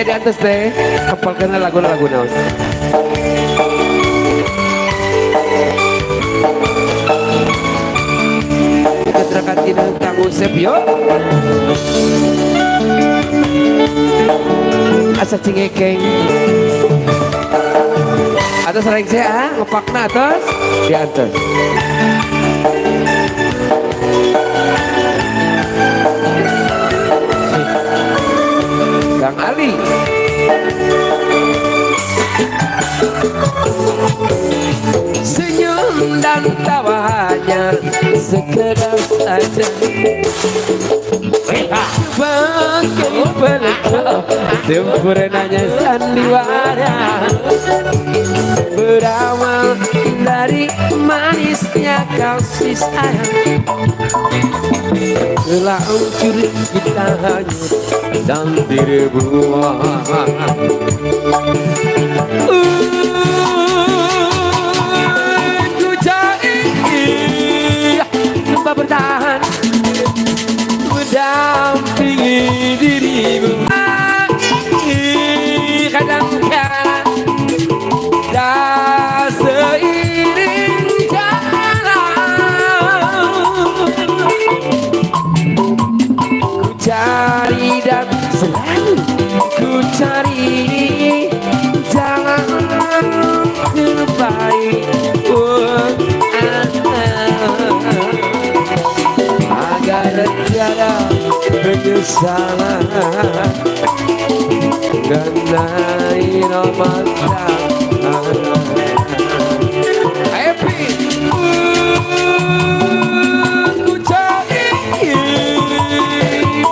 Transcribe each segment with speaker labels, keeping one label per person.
Speaker 1: teh di atas teh kepalkan lagu-lagu naon ketrakan tina Kang Usep yo asa cingekeng atas reng saya ngepakna atas di atas Kang Ali senyum dan tawanya sekedar saja sebagai pelengkap sempurnanya sandiwara berawal dari manisnya kasih sayang telah hancur kita hanyut dan terbuang ku cari coba bertahan mendampingi dirimu kadang-kadang tak seiring jalan ku cari dan selalu ku cari jalan terbaik agar tiada penyesalan ganai romansa happy ku cari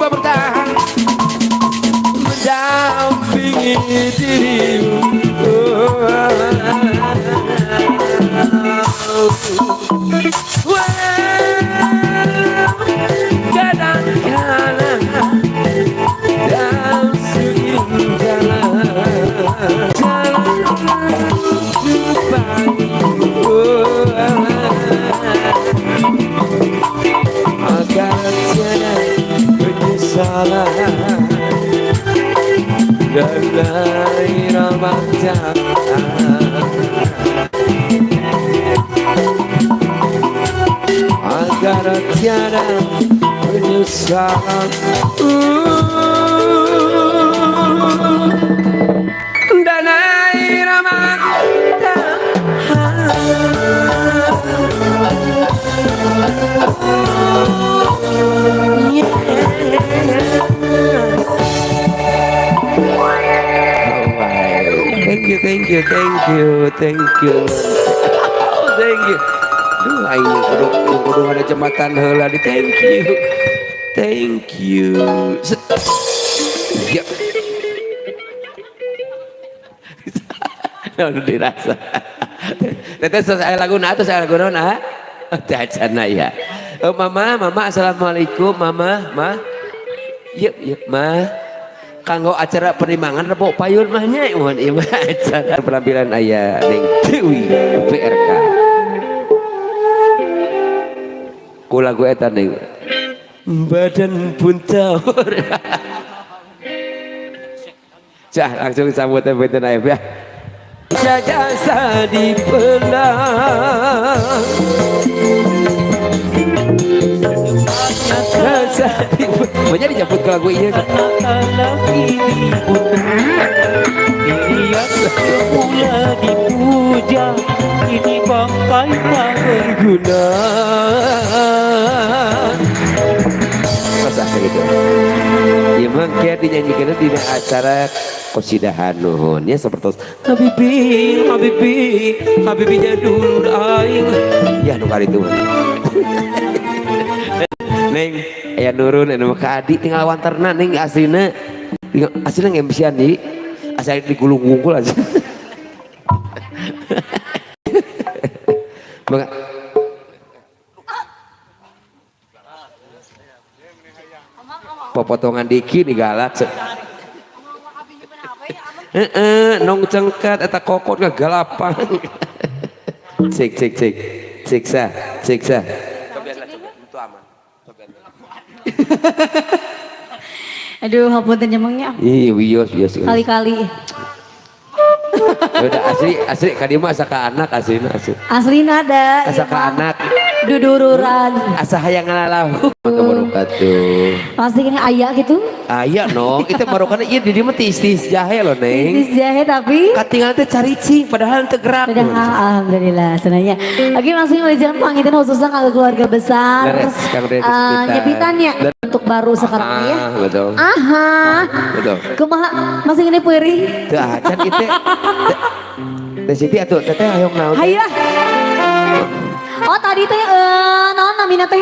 Speaker 1: bertahan mendampingi dirimu kadang-kadang dalam seiring jalan agar tiada penyesalan dan irama agar tiada penyesalan dan irama thank you duh aing kudu ada jembatan heula di thank you ya udah dirasa teteh saya lagu nah tacana ya mama assalamualaikum mama yuk mah kanggo acara penerimaan Rebo Payun mahnya ieu mah acara penampilan aya ning Dewi PRK ku lagu eta ning badan pun tawar cah langsung sambut benten aya ya jasa dipelang banyak dijemput ke lagu ini dilihat semula dipuja ini bangkai tak berguna masa gitu ya memang kayak dinyanyikan di acara kosidahan nuhun ya seperti Habibinya dulu aing ya nu kali itu neng aya nurun anu ka adi tinggal wanterna neng aslina ngemsian di asal digulung-gulung aja popotongan diki di galak nong cengkat eta kokot kegalapan siksa
Speaker 2: Aduh, hapunten nyemengnya.
Speaker 1: Iya, wios.
Speaker 2: Kali-kali.
Speaker 1: Udah asli kadima asa ka anak asli.
Speaker 2: Aslina ada.
Speaker 1: Asa ka anak.
Speaker 2: Dudururan.
Speaker 1: Asa hayang ngalalahu. Maka baru
Speaker 2: Pasti kena ayah gitu.
Speaker 1: Aya no, kita marokana iya di dia mah tis jahe loh neng.
Speaker 2: Tis jahe tapi.
Speaker 1: Katingal teh caricing padahal teu gerak.
Speaker 2: Padahal alhamdulillah senangnya. Oke langsung menjalan pangitan khususnya kalau keluarga besar.
Speaker 1: Beres, Kang Dede,
Speaker 2: nyepitannya untuk baru sekarang ya.
Speaker 1: Betul.
Speaker 2: Aha.
Speaker 1: Betul.
Speaker 2: Kumaha masih ini peri.
Speaker 1: Teu acan itu. Teh Siti atuh teteh hayong naon.
Speaker 2: Hayah. Oh tadi teh naon namina teh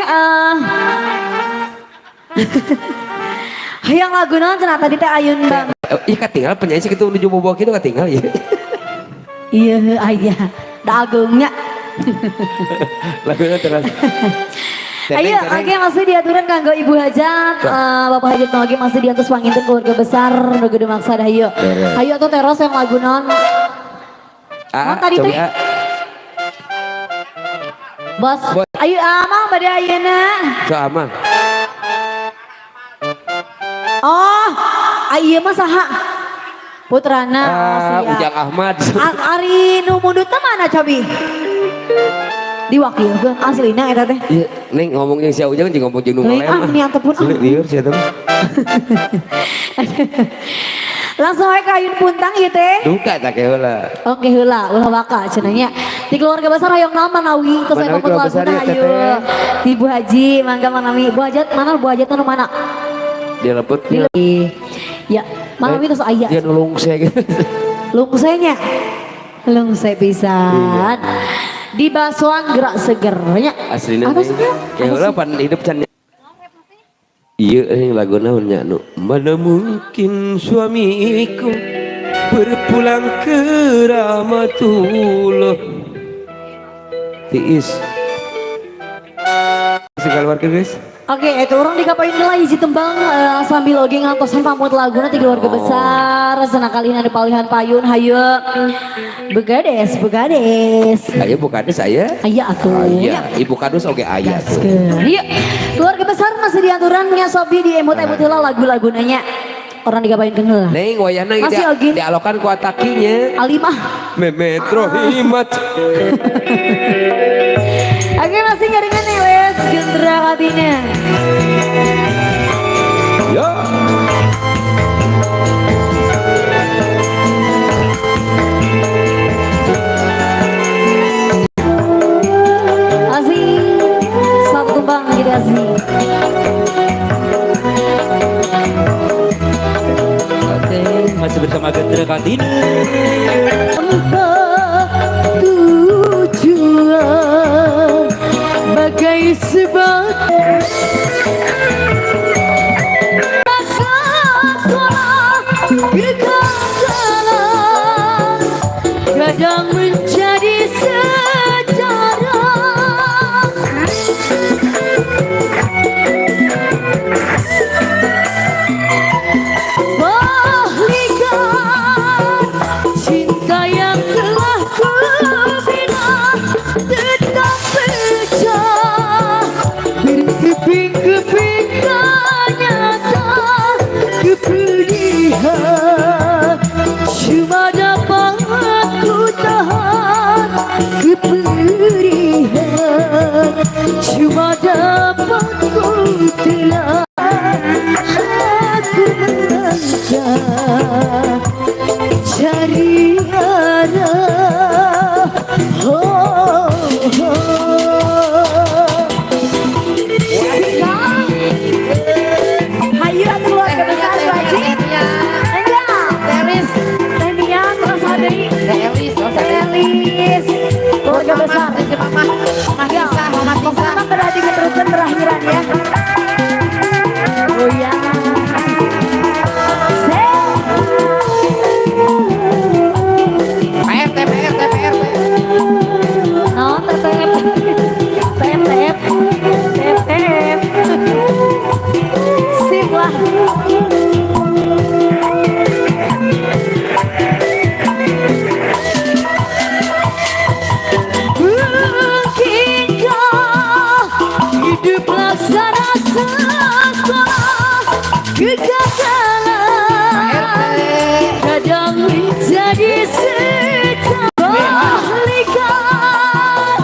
Speaker 2: hayang lagu naon cenah tadi teh ayun bang.
Speaker 1: Iya katinggal penyanyi segitu menuju bobo gitu katinggal ya.
Speaker 2: Iya ayah. Dagungnya.
Speaker 1: Lagunya terus.
Speaker 2: Ayo, oke masih diaturan kanggo Ibu Hajat, Bapak Hajat lagi masih diatur panginten keluarga besar, udah gede maksa dah ayo. Ayo tuh teros yang lagu non. Tadi tuh. Bos, ayo amang pada ayeuna.
Speaker 1: Sama.
Speaker 2: Oh, ayeuna mah saha? Putrana.
Speaker 1: Ujang Ahmad.
Speaker 2: Ari nu mundutna mana Cobi? Diwakilkeun aslina eta teh.
Speaker 1: Iya, Neng ngomong jeung sia Ujang jeung ngomong jeung nu
Speaker 2: Leuing niat tepun.
Speaker 1: Lieur sia teh.
Speaker 2: Langsung aja ke Ayun Puntang gitu teh.
Speaker 1: Duka tak heula.
Speaker 2: Oke heula, ulah baka cenanya. Di keluarga besar hayang naon Manawi terus saya pokok laguna ayo. Ibu Haji, mangga Manawi. Bu Hajat mana Bu Hajat nu mana?
Speaker 1: Dia lepet.
Speaker 2: Ya, Manawi terus aya.
Speaker 1: Dia nulung saya gitu.
Speaker 2: Lungsenya. Lungsai pisan. Di basuhan gerak segernya.
Speaker 1: Aslinya.
Speaker 2: Apa sih?
Speaker 1: Ya heula pan hidup can. Iya lagu naonnya nu mana mungkin suamiku berpulang ke rahmatullah tiis segala warga guys.
Speaker 2: Oke, itu orang dikapain lah hiji tembang sambil lagi ngantosan pamut laguna di keluarga besar. Senang kali ini ada palihan payun, hayu begades.
Speaker 1: Ayo bukades saya.
Speaker 2: Aya atuh.
Speaker 1: Iya, ibu kadus oke ayah.
Speaker 2: Yuk, keluarga besar masih diaturannya Sobi di emut-emut heula lagu-lagunanya. Orang digapain ke heula.
Speaker 1: Neng wayahna dialokan ku atakinya.
Speaker 2: Alimah.
Speaker 1: Memet Rohimat.
Speaker 2: Oke, masih ngaringan nih wes gendera katinya.
Speaker 1: Ya.
Speaker 2: Asih satu bang jadi asih.
Speaker 3: Oke, masih bersama Gendera Kartini.
Speaker 2: Tujuan bagai sebab kadang menjadi sejarah. Bahlikan kalah kadang menjadi sejarah likan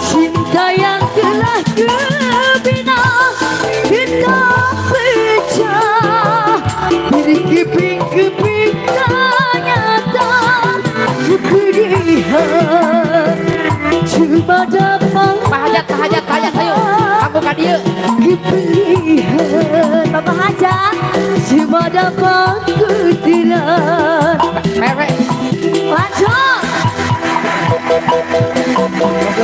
Speaker 2: cinta yang telah kebina kita pecah berkeping-keping ternyata kepedihan cuma dapat
Speaker 3: Hajat ayo. Aku ka dieu.
Speaker 2: kepedihan Bapak Hajat cuma dapat kutilan
Speaker 3: Pepe.
Speaker 2: lanjut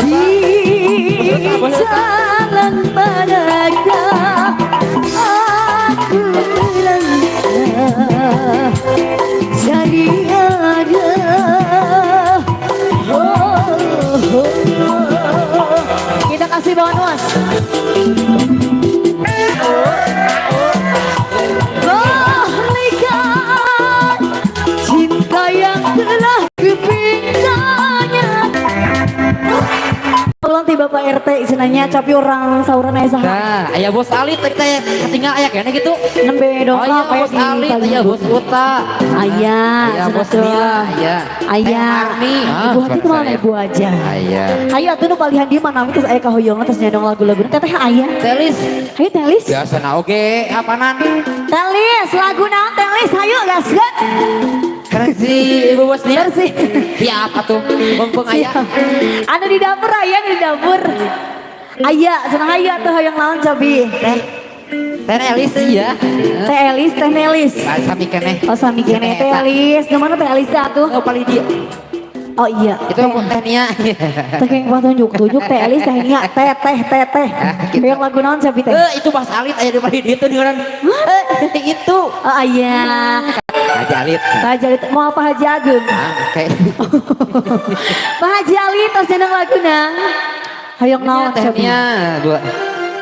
Speaker 2: di jalan manakah aku langkah jadi ada kita kasih bonus balikan cinta yang telah kepintanya tolong ti Bapak RT senanya tapi orang sauran aya saha
Speaker 3: Nah, aya Bos Ali tadi teh ketinggal aya kene gitu.
Speaker 2: nembe dong
Speaker 3: Oh iya Bos Ali, aya Bos Uta.
Speaker 2: ayah
Speaker 3: Aya Bos Nila, aya.
Speaker 2: ayah
Speaker 3: Arni.
Speaker 2: ibu hati kemana ibu aja
Speaker 3: Aya.
Speaker 2: ayo atuh nu palihan dia mana terus aya kahoyong terus nyadong lagu-lagu teteh ayah
Speaker 3: Telis.
Speaker 2: ayo telis
Speaker 3: Biasa na oge apanan.
Speaker 2: telis lagu naon telis ayo gaskeun
Speaker 3: Keren si Ibu Bos Nila.
Speaker 2: bersih
Speaker 3: Siap atuh. Beng aya.
Speaker 2: ada di dapur ayah di dapur ayah senang ayah tuh yang naon cobi
Speaker 3: Teh Elis iya.
Speaker 2: teh Elis teh Nelis
Speaker 3: Sami keneh.
Speaker 2: oh sami kene teh Elis di mana teh Elis dah tuh
Speaker 3: Oh paling dia.
Speaker 2: oh iya
Speaker 3: Itu teh Nia.
Speaker 2: teh yang tunjuk teh Elis teh Nia teh yang lagu naon cobi teh
Speaker 3: Itu Mas Alit aya di paling dia tuh dengan. Itu.
Speaker 2: oh ayah
Speaker 3: Haji Alit.
Speaker 2: Pak Haji Ali, mau apa Haji Agung?
Speaker 3: Kayak
Speaker 2: Pak Haji Ali tos jeneng laguna. Hayong naon cobi.
Speaker 3: tehnya dua.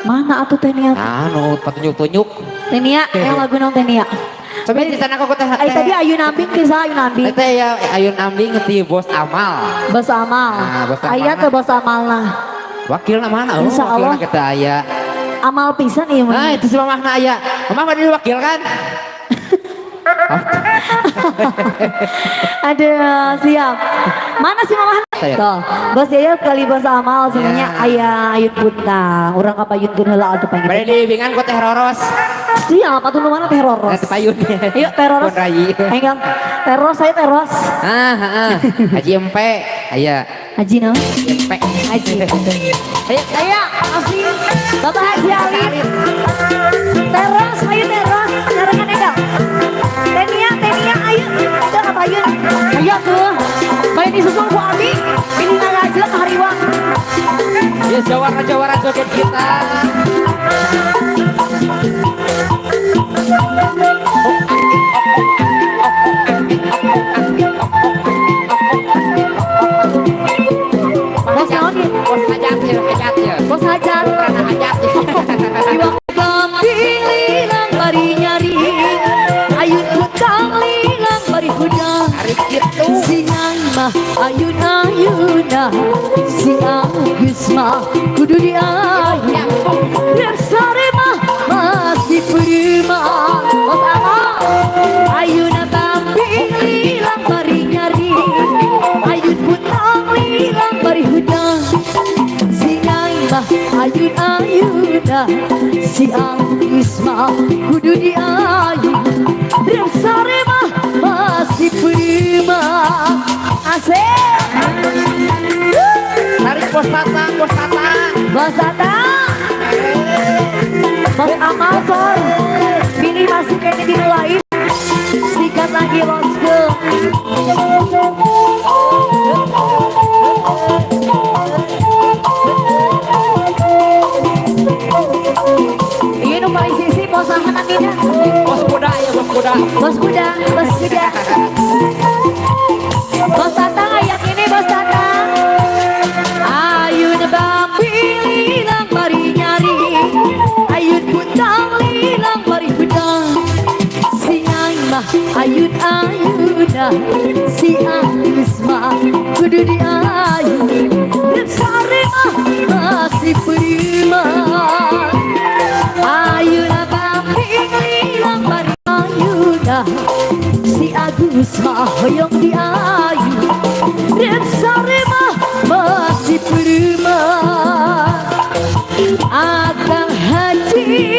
Speaker 2: Mana atuh teh Nia?
Speaker 3: Anu petunjuk-tunjuk.
Speaker 2: Teh Nia, yang lagu naon teh Nia?
Speaker 3: Coba di sana kok teh.
Speaker 2: Tadi Ayu Nambing bisa Ayu Nambing.
Speaker 3: Teh ya Ayun Ambing ti Bos Amal.
Speaker 2: Bos Amal.
Speaker 3: Nah, Bos Amal
Speaker 2: Aya
Speaker 3: mah.
Speaker 2: teh Bos Amal nah.
Speaker 3: Wakilna mana?
Speaker 2: Insya Allah.
Speaker 3: Wakilna kita aya.
Speaker 2: Amal pisan ieu
Speaker 3: Nah,
Speaker 2: mah.
Speaker 3: itu si mamahna aya. Mamah mah diwakil kan?
Speaker 2: Ada siap. Mana sih mama?
Speaker 3: Saya.
Speaker 2: Tuh, Bos Yaya kali Bos Amal sebenarnya
Speaker 3: Ya.
Speaker 2: aya Ayun Punta. Urang kapayunkeun heula atuh
Speaker 3: Bade
Speaker 2: panggil.
Speaker 3: di bingan ku teh Roros.
Speaker 2: Siap atuh nu mana teh Roros.
Speaker 3: Teh payun.
Speaker 2: Ayo teroros.
Speaker 3: Pun rayi.
Speaker 2: Enggal. Teros saya teros.
Speaker 3: Haji Empe aya.
Speaker 2: Haji no.
Speaker 3: Empe.
Speaker 2: Haji. Ayo, kasih Bapak Haji Ali. Teros, ayo teros. Sekarang enggal. Tenia, ayo. Udah kapayun. Ayo tuh. Bayi disusul ku Abi. Ini ngarajeun hariwang.
Speaker 3: Ya jawara joget kita.
Speaker 2: Bos naon ieu?
Speaker 3: Bos hajat ya.
Speaker 2: Bos Hajar.
Speaker 3: Karena hajat ya.
Speaker 2: Iwak kambing lilang bari nyari. Ayun hutang lilang bari hudang.
Speaker 3: Hari itu.
Speaker 2: Singan mah ayun-ayuna. Si Agus mah kudu diayun. Resare mah masih prima. Bos Amal. Ayuna kambing lilang bari nyari. Ayun hutang lilang bari hudang. Singan mah ayun-ayuna. Si Agus mah kudu diayun. Resare mah masih prima. Asik.
Speaker 3: Tarik Bos Tatang.
Speaker 2: Bos Tatang. Bos Amal sor. Pilih masuk ini dimulai. Sikat lagi bosku. Ini nu paling sisi bos aman nantinya.
Speaker 3: Bos kuda ya bos kuda.
Speaker 2: Bos kuda. Bos Tatang ayak ini Bos Tatang. Ayun bambi lilang bari nyari. Ayun butang lilang bari hudang. Singang mah ayun-ayuna. Si Agus mah kudu diayun. Dan sare mah masih prima. Ayun bambi lilang bari sayang diayu dan saremah masih prima akan haji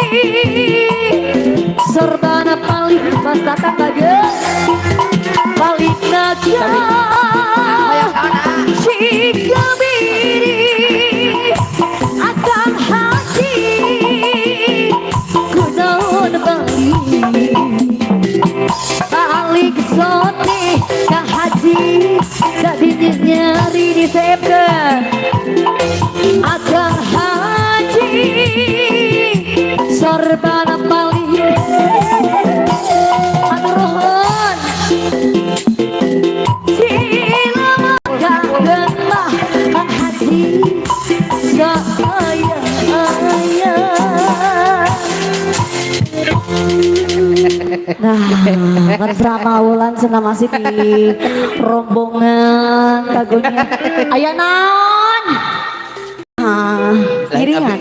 Speaker 2: sorbana paling pas datang lagi paling naga jika biri akan haji kunaon balik balik sote ka haji tadinya nyari di sepke akan haji sorbana balik anurohon sila kangen mah kang haji saya nah kan selama wulan senang masih di rombongan kagunya aya naon iringan